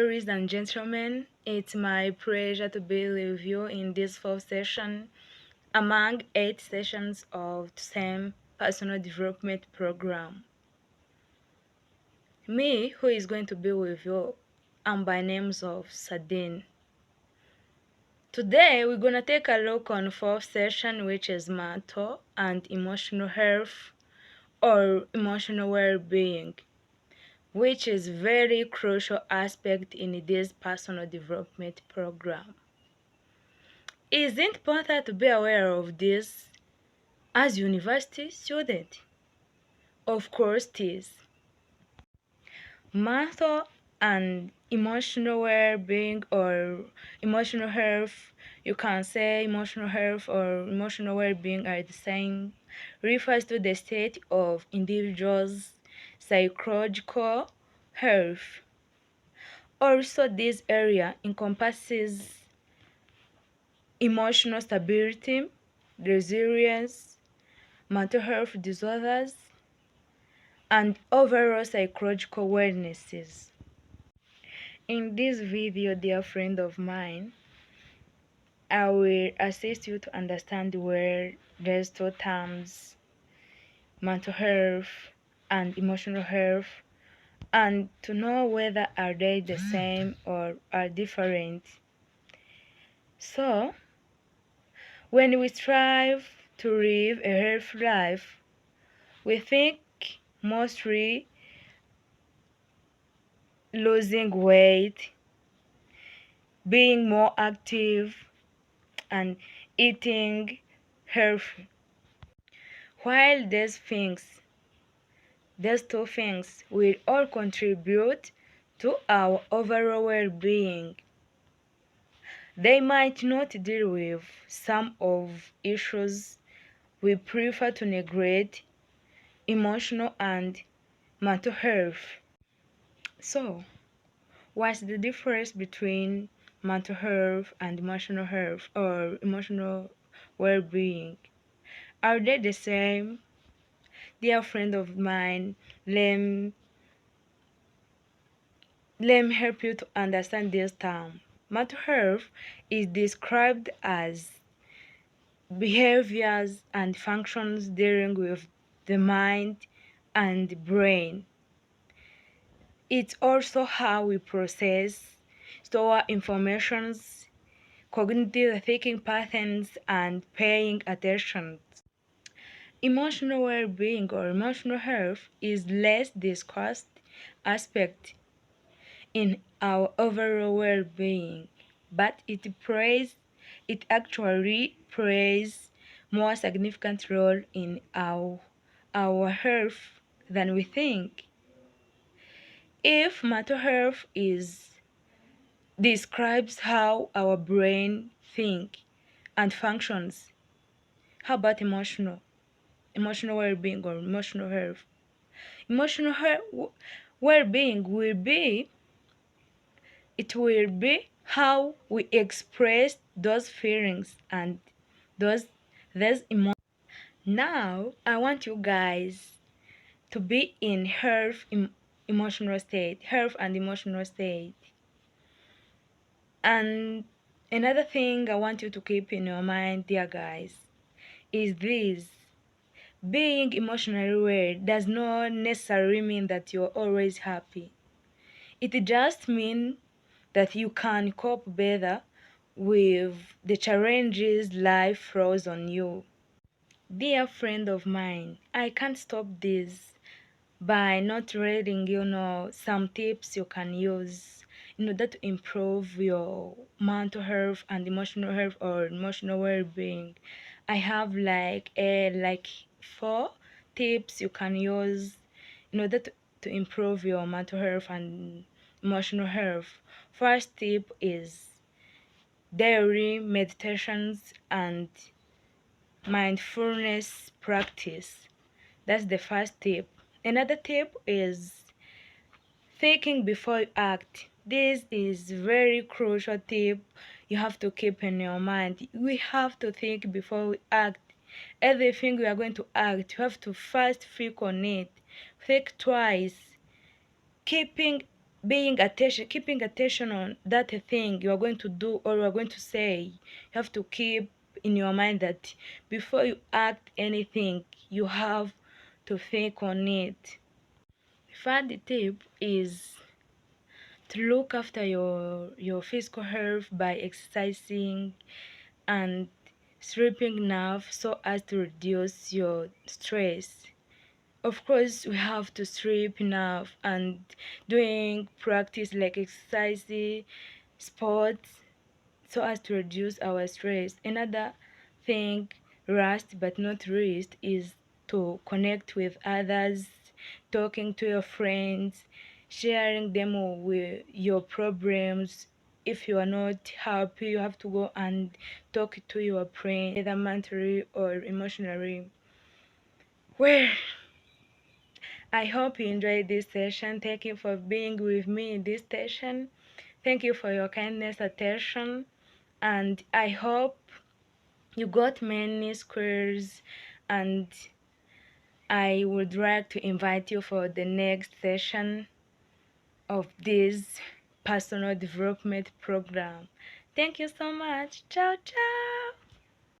Ladies and gentlemen, it's my pleasure to be with you in this fourth session among 8 sessions of the same personal development program. Me, who is going to be with you, I'm by names of Sadine. Today, we're going to take a look on fourth session, which is mental and emotional health or emotional well-being, which is very crucial aspect in this personal development program. It's important to be aware of this as university student. Of course it is. Mental and emotional well-being or emotional health, you can say emotional health or emotional well-being are the same, refers to the state of individuals' psychological health. Also, this area encompasses emotional stability, resilience, mental health disorders, and overall psychological wellnesses. In this video, dear friend of mine, I will assist you to understand where these two terms, mental health and emotional health, and to know whether are they the same or are different. So, when we strive to live a healthy life, we think mostly losing weight, being more active, and eating healthy. While these two things will all contribute to our overall well-being, they might not deal with some of issues we prefer to neglect, emotional and mental health. So, what's the difference between mental health and emotional health or emotional well-being? Are they the same? Dear friend of mine, let me help you to understand this term. Mental health is described as behaviors and functions dealing with the mind and brain. It's also how we process, store informations, cognitive thinking patterns, and paying attention. Emotional well-being or emotional health is less discussed aspect in our overall well-being, but it actually plays more significant role in our health than we think. If mental health is describes how our brain think and functions, how about emotional well-being or emotional health? Emotional well-being will be how we express those feelings and those emotions. Now I want you guys to be in health and emotional state. And another thing I want you to keep in your mind, dear guys, is this: being emotionally well does not necessarily mean that you're always happy. It just means that you can cope better with the challenges life throws on you. Dear friend of mine, I can't stop this by not letting you know some tips you can use in order to improve your mental health and emotional health or emotional well-being. I have like 4 tips you can use in order to improve your mental health and emotional health. First tip is daily meditations and mindfulness practice. That's the first tip. Another tip is thinking before you act. This is very crucial tip you have to keep in your mind. We have to think before we act. Everything we are going to act, you have to first think on it. Think twice. Keeping being attention, keeping attention on that thing you are going to do or you are going to say. You have to keep in your mind that before you act anything, you have to think on it. The third tip is to look after your physical health by exercising and sleeping enough so as to reduce your stress. Of course, we have to sleep enough and doing practice like exercising, sports, so as to reduce our stress. Another thing, last but not least, is to connect with others, talking to your friends, sharing them with your problems. If you are not happy, you have to go and talk to your friend, either mentally or emotionally. Well, I hope you enjoyed this session. Thank you for being with me in this session. Thank you for your kindness, attention, and I hope you got many squares, and I would like to invite you for the next session of this personal development program. Thank you so much. Ciao, ciao.